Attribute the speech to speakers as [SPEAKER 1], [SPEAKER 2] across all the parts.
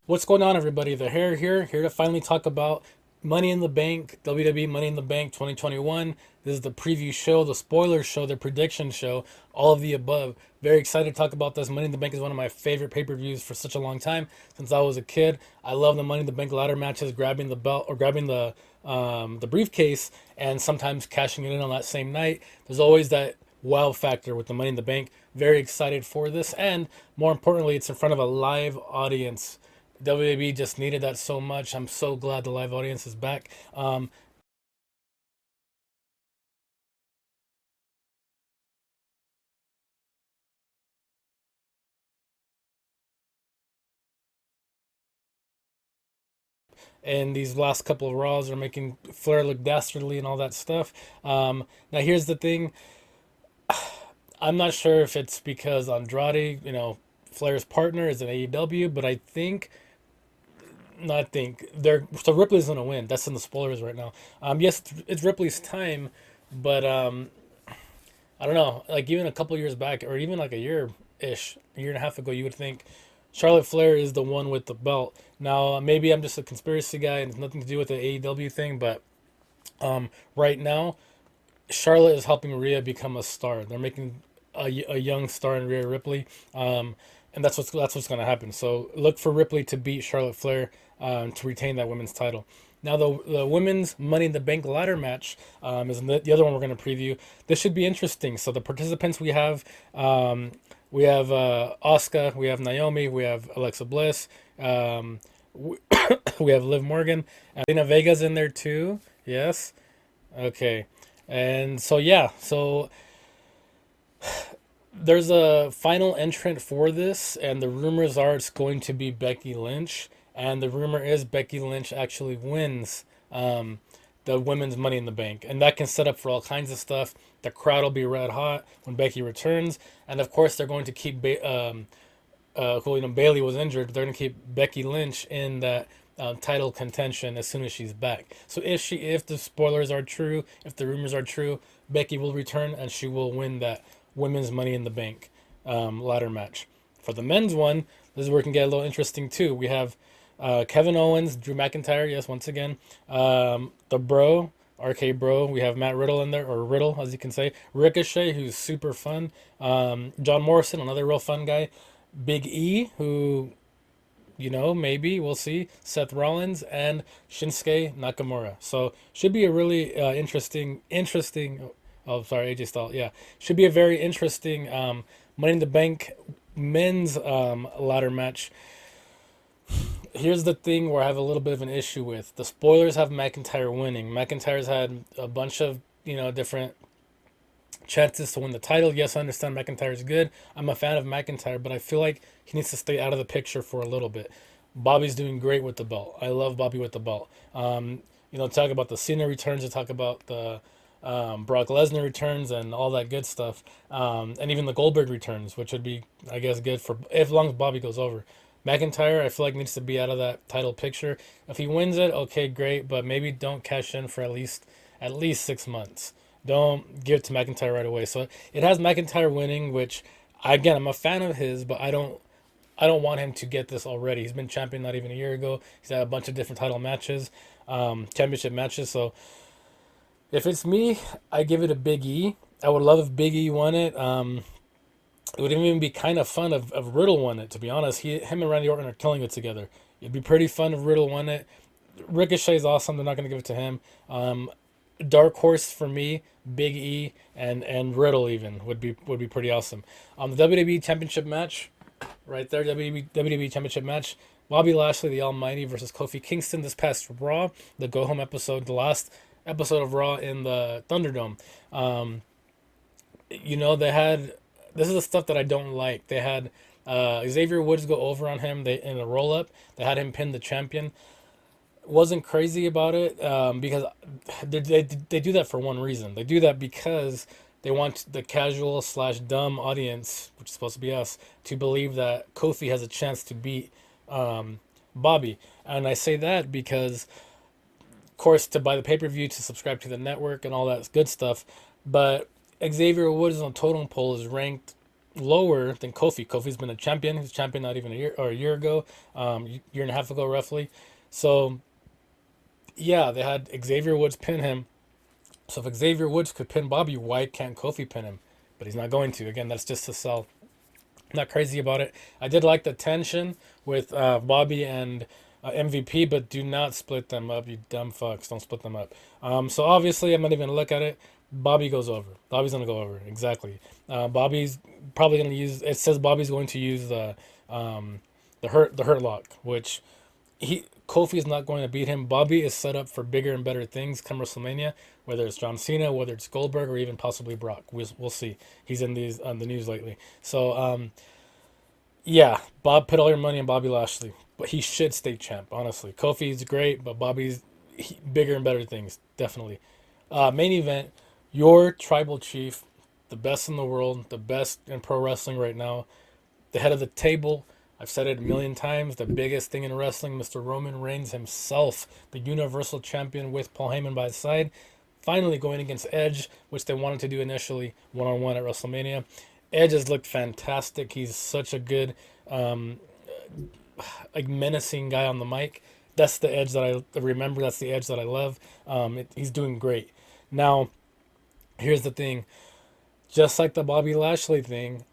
[SPEAKER 1] What's going on, everybody? The Hair here to finally talk about Money in the Bank, WWE Money in the Bank 2021. This is the preview show, the spoiler show, the prediction show, all of the above. Very excited to talk about this. Money in the Bank is one of my favorite pay-per-views for such a long time, since I was a kid. I love the Money in the Bank ladder matches, grabbing the belt or grabbing the briefcase, and sometimes cashing it in on that same night. There's always that wow factor with the Money in the Bank. Very excited for this, and more importantly, it's in front of a live audience. WWE just needed that so much. I'm so glad the live audience is back. And these last couple of Raws are making Flair look dastardly and all that stuff. Now, here's the thing. I'm not sure if it's because Andrade, Flair's partner is in AEW, but I think, not think, they're, so Ripley's going to win. That's in the spoilers right now. Yes, it's Ripley's time, but I don't know. Like even a couple years back, or even like a year ish, a year and a half ago, you would think Charlotte Flair is the one with the belt. Now maybe I'm just a conspiracy guy and it's nothing to do with the AEW thing, but right now Charlotte is helping Rhea become a star. They're making a young star in Rhea Ripley, and that's what's going to happen. So look for Ripley to beat Charlotte Flair to retain that women's title. Now the women's Money in the Bank ladder match is the other one we're going to preview. This should be interesting. So the participants we have Asuka, we have Naomi, we have Alexa Bliss, we, we have Liv Morgan, and Lena Vega's in there too. Yes. Okay. And so yeah, so there's a final entrant for this, and the rumors are it's going to be Becky Lynch, and the rumor is Becky Lynch actually wins the women's Money in the Bank, and that can set up for all kinds of stuff. The crowd will be red hot when Becky returns, and of course they're going to keep Bailey was injured. They're going to keep Becky Lynch in that title contention as soon as she's back. So if the spoilers are true, if the rumors are true, Becky will return and she will win that women's Money in the Bank ladder match. For the men's one, this is where it can get a little interesting too. We have Kevin Owens, Drew McIntyre, yes, once again, the Bro. RK Bro, we have Matt Riddle in there, or Riddle, as you can say. Ricochet, who's super fun. John Morrison, another real fun guy. Big E, who, maybe we'll see. Seth Rollins and Shinsuke Nakamura. So should be a really interesting. Oh, sorry, AJ Styles. Yeah, should be a very interesting Money in the Bank men's ladder match. Here's the thing where I have a little bit of an issue with the spoilers have McIntyre winning. McIntyre's had a bunch of different chances to win the title. Yes, I understand McIntyre is good. I'm a fan of McIntyre, but I feel like he needs to stay out of the picture for a little bit. Bobby's doing great with the belt. I love Bobby with the belt. Talk about the Cena returns, to talk about the Brock Lesnar returns and all that good stuff, and even the Goldberg returns, which would be, I guess, good for if long as Bobby goes over. McIntyre, I feel like needs to be out of that title picture. If he wins it, okay, great, but maybe don't cash in for at least 6 months. Don't give it to McIntyre right away. So it has McIntyre winning, which again I'm a fan of his, but I don't want him to get this already. He's been champion not even a year ago. He's had a bunch of different title matches, championship matches. So if it's me, I give it a Big E. I would love if Big E won it. It would even be kind of fun if Riddle won it. To be honest, him and Randy Orton are killing it together. It'd be pretty fun if Riddle won it. Ricochet's awesome. They're not going to give it to him. Dark horse for me, Big E and Riddle even would be pretty awesome. The WWE Championship match, right there, WWE Championship match. Bobby Lashley, the Almighty, versus Kofi Kingston this past Raw, the go home episode, the last episode of Raw in the Thunderdome. They had, this is the stuff that I don't like. They had Xavier Woods go over on him. They in a roll up. They had him pin the champion. Wasn't crazy about it because they do that for one reason. They do that because they want the casual slash dumb audience, which is supposed to be us, to believe that Kofi has a chance to beat Bobby. And I say that because, of course, to buy the pay per view, to subscribe to the network, and all that good stuff. But Xavier Woods on totem pole is ranked. lower than Kofi. Kofi's been a champion. He was champion not even a year ago, year and a half ago roughly. So yeah, they had Xavier Woods pin him. So if Xavier Woods could pin Bobby, why can't Kofi pin him? But he's not going to. Again, that's just to sell. Not crazy about it. I did like the tension with Bobby and MVP, but do not split them up, you dumb fucks. Don't split them up. So obviously, I'm not even gonna look at it. Bobby goes over. Bobby's gonna go over exactly. Bobby's probably gonna use. It says Bobby's going to use the hurt lock, which Kofi is not going to beat him. Bobby is set up for bigger and better things come WrestleMania, whether it's John Cena, whether it's Goldberg, or even possibly Brock. We'll see. He's in these on the news lately. So yeah, Bob, put all your money on Bobby Lashley, but he should stay champ. Honestly, Kofi's great, but Bobby's bigger and better things definitely. Main event, your tribal chief, the best in the world, the best in pro wrestling right now, the head of the table. I've said it a million times. The biggest thing in wrestling, Mr. Roman Reigns himself, the Universal Champion with Paul Heyman by his side, finally going against Edge, which they wanted to do initially one on one at WrestleMania. Edge has looked fantastic. He's such a good, um, like menacing guy on the mic. That's the Edge that I remember. That's the Edge that I love. He's doing great. Now, here's the thing. Just like the Bobby Lashley thing,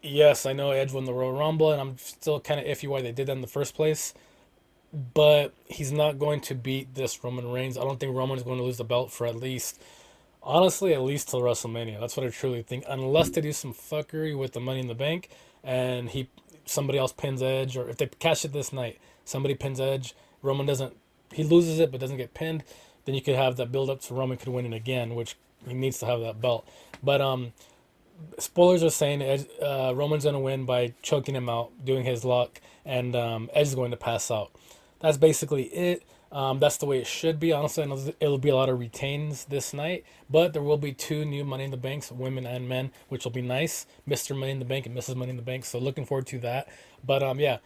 [SPEAKER 1] yes, I know Edge won the Royal Rumble, and I'm still kind of iffy why they did that in the first place. But he's not going to beat this Roman Reigns. I don't think Roman is going to lose the belt for at least, honestly, at least till WrestleMania. That's what I truly think. Unless they do some fuckery with the Money in the Bank, and somebody else pins Edge, or if they cash it this night, somebody pins Edge, Roman doesn't, he loses it but doesn't get pinned, then you could have that build up to Roman could win it again, which he needs to have that belt. But spoilers are saying Roman's going to win by choking him out, doing his lock, and Edge is going to pass out. That's basically it. That's the way it should be. Honestly, I know it'll be a lot of retains this night, but there will be two new Money in the Banks, women and men, which will be nice. Mr. Money in the Bank and Mrs. Money in the Bank. So looking forward to that. But yeah,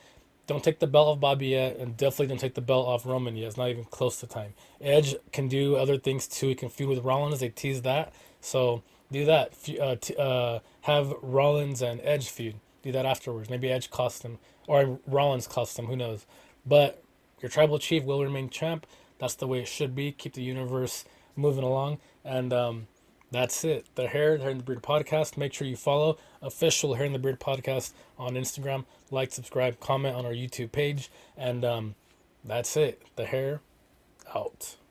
[SPEAKER 1] don't take the belt off Bobby yet, and definitely don't take the belt off Roman yet. It's not even close to time. Edge can do other things too. He can feud with Rollins. They tease that. So do that. Have Rollins and Edge feud. Do that afterwards. Maybe Edge cost him, or Rollins cost him. Who knows? But your tribal chief will remain champ. That's the way it should be. Keep the universe moving along. And that's it. The Hair in the Beard podcast. Make sure you follow official Hair in the Beard podcast on Instagram. Like, subscribe, comment on our YouTube page. And that's it. The Hair out.